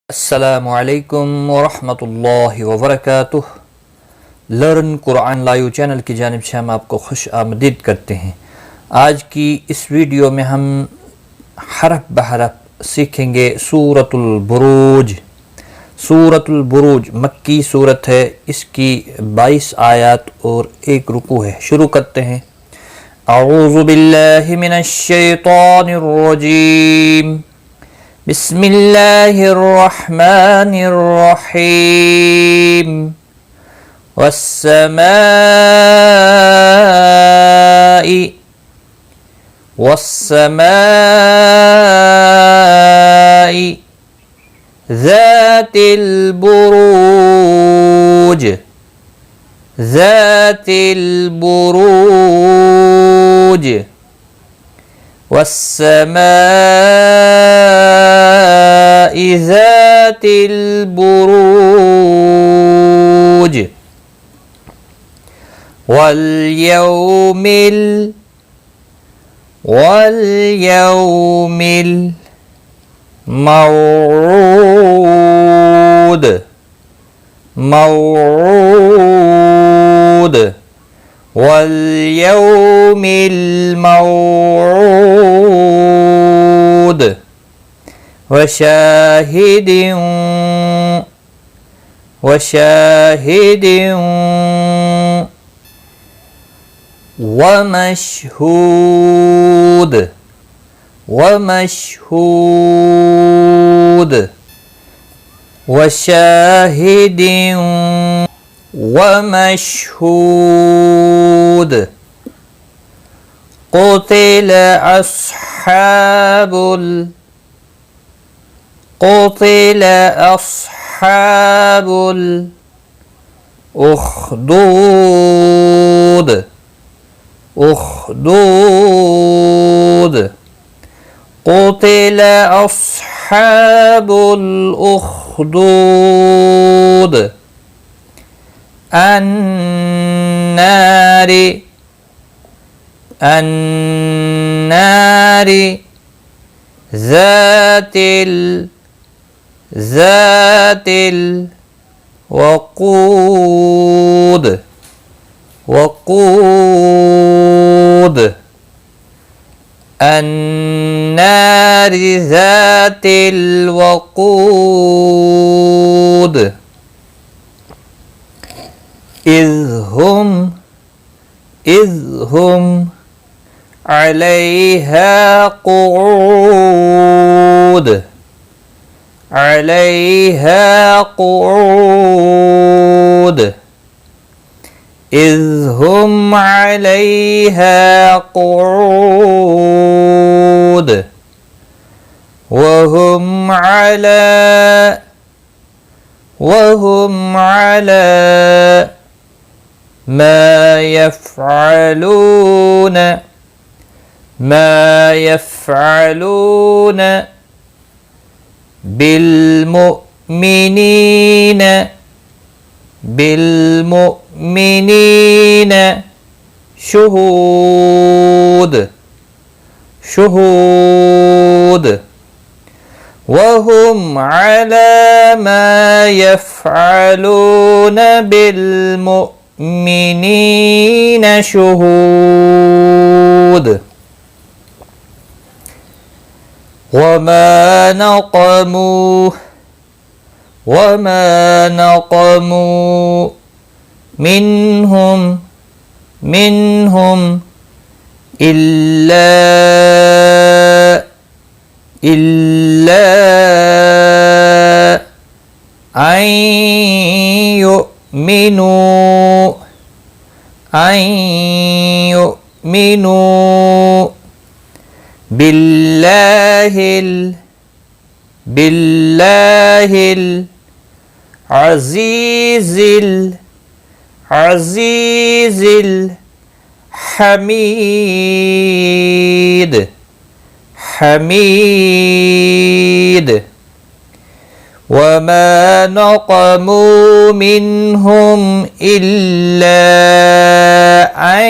अस्सलामुअलैकुम वरहमतुल्लाहि वबरकातुह। लर्न कुरान लाइव चैनल की जानिब से हम आपको खुश आमदीद करते हैं। आज की इस वीडियो में हम हरफ बहरफ सीखेंगे सूरतुल बुरूज। सूरतुल बुरूज मक्की सूरत है। इसकी 22 आयत और 1 रुकू है। शुरू करते हैं। अऊज़ु बिल्लाहि मिनश शैतानिर रजीम। बिस्मिल्लाहिर्रहमानिर्रहीम। वस्समाई ज़ातिल बुरूज वस्समाई ज़ातिल बुरूज वल्यौमिल मौऊद वल्यौमिल मौऊद वशाहिदिन वमशहूद वशाहिदिन वमशहूद। क़ुतिल अस्हाबुल उख़्दूद क़ुतिल अस्हाबुल उख़्दूद अन्नारि ज़ातिल वक़ूद अन्नारि ज़ातिल वक़ूद। इज़ हुम अलैहा क़ुऊद इज़ हुम अलैहा क़ुऊद वहुम अला मा यफ़अलून बिलमुमिनीन शुहूद वहुम अला मा यफ़अलून बिलमुमिनीन शुहूद। वमा नक़मू मिन्हुम इल्ला अन युमिनू बिल्लाहिल अज़ीज़िल हमीद وما نقموا منهم إلا أن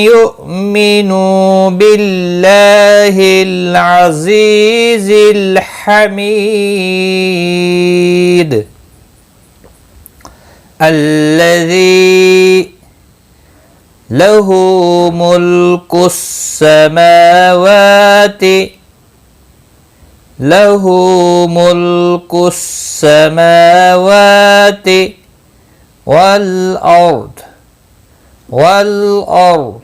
يؤمنوا بالله العزيز الحميد الذي له ملك السماوات والأرض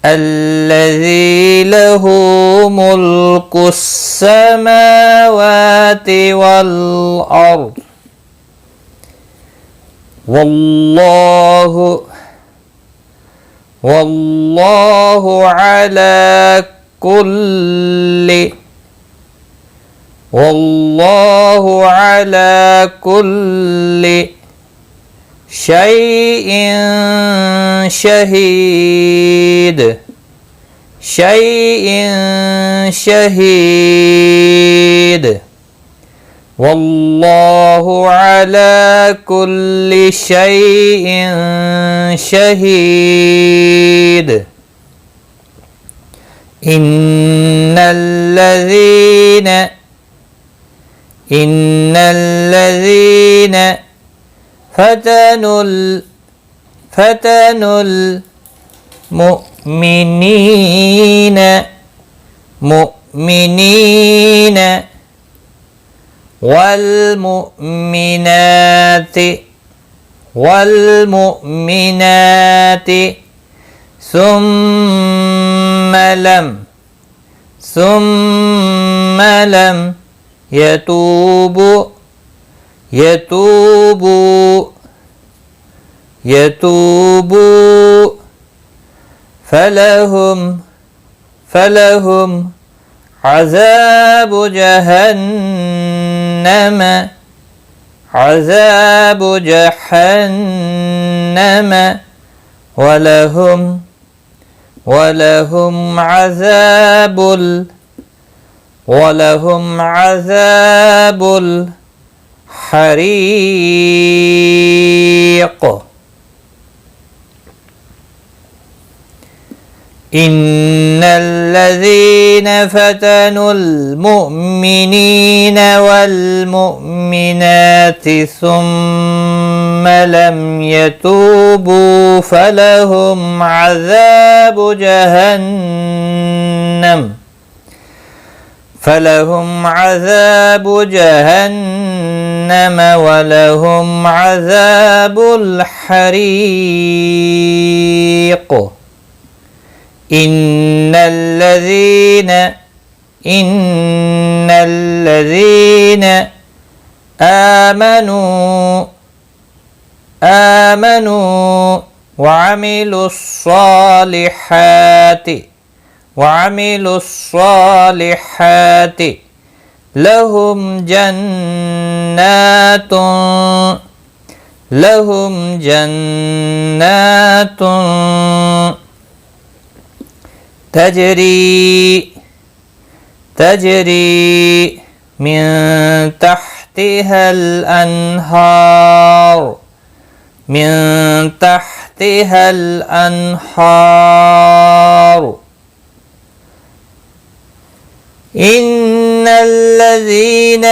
الذي له ملك السماوات والأرض والله على كل شيء شهيد والله على كل شيء شهيد إن الذين فتنوا المؤمنين والمؤمنات ثم لم يتوبوا فلهم عذاب جهنم ولهم عذاب الحريق إن الذين فتنوا المؤمنين والمؤمنات ثم لم يتوبوا فلهم عذاب جهنم ولهم عذاب الحريق إن الذين آمنوا وعملوا الصالحات لهم جنات تجري من تحتها الأنهار إن الذين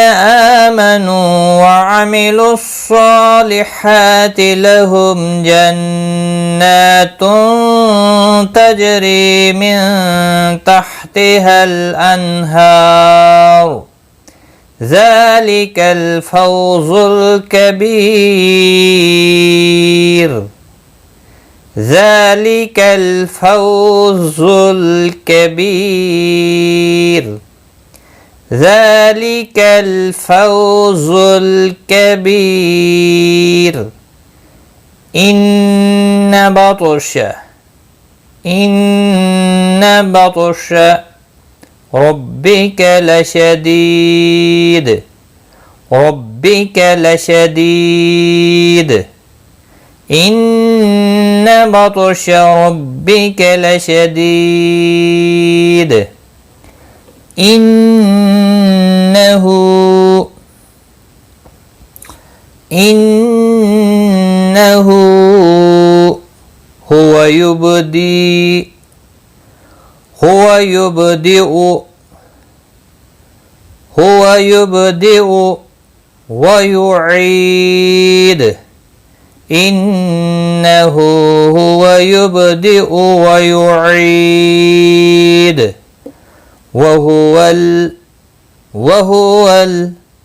آمنوا وعملوا الصالحات لهم جنات تجري من تحتها الأنهار ذلك الفوز الكبير إن بطش ربك لشديد إن بطش ربك لشديد إنه إنه هو يبدي ويعيد إنه هو يبدئ ويعيد وهو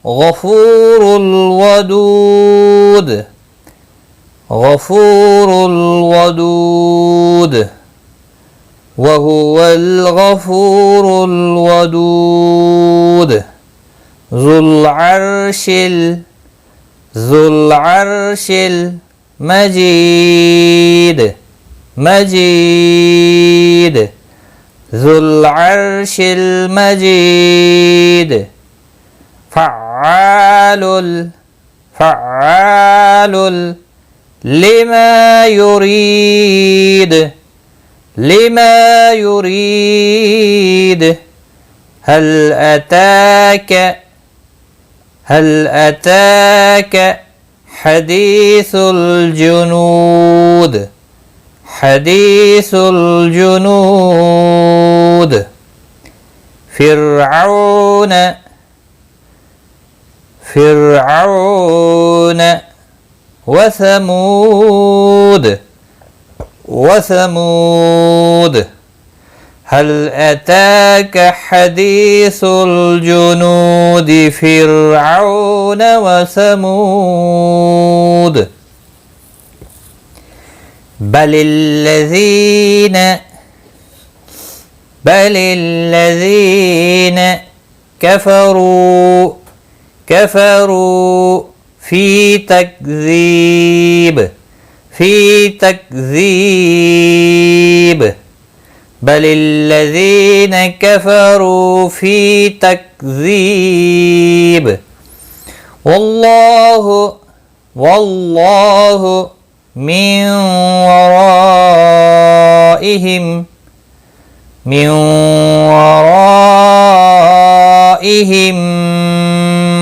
الغفور الودود وهو الغفور الودود ذو العرش المجيد ذو العرش المجيد فعال لما يريد هل أتاك حديث الجنود فرعون وثمود هل أتاك حديث الجنود فرعون وثمود بل الذين كفروا في تكذيب بل الذين كفروا في تكذيب والله من ورائهم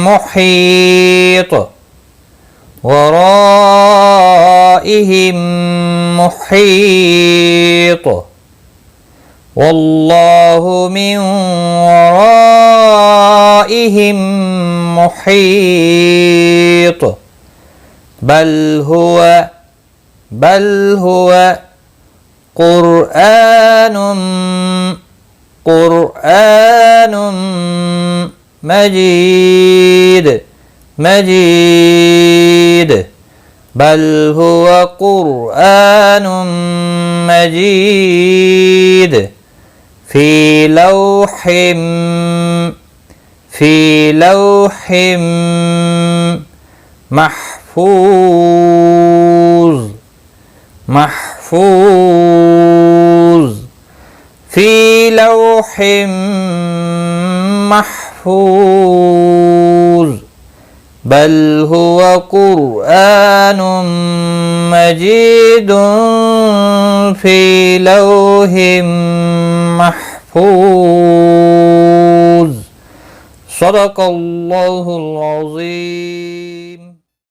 محيط والله من ورائهم محيط بل هو قرآن مجيد بل هو قرآن مجيد في لوح محفوظ في لوح محفوظ بل هو قرآن مجيد في لوح محفوظ صدق الله العظيم.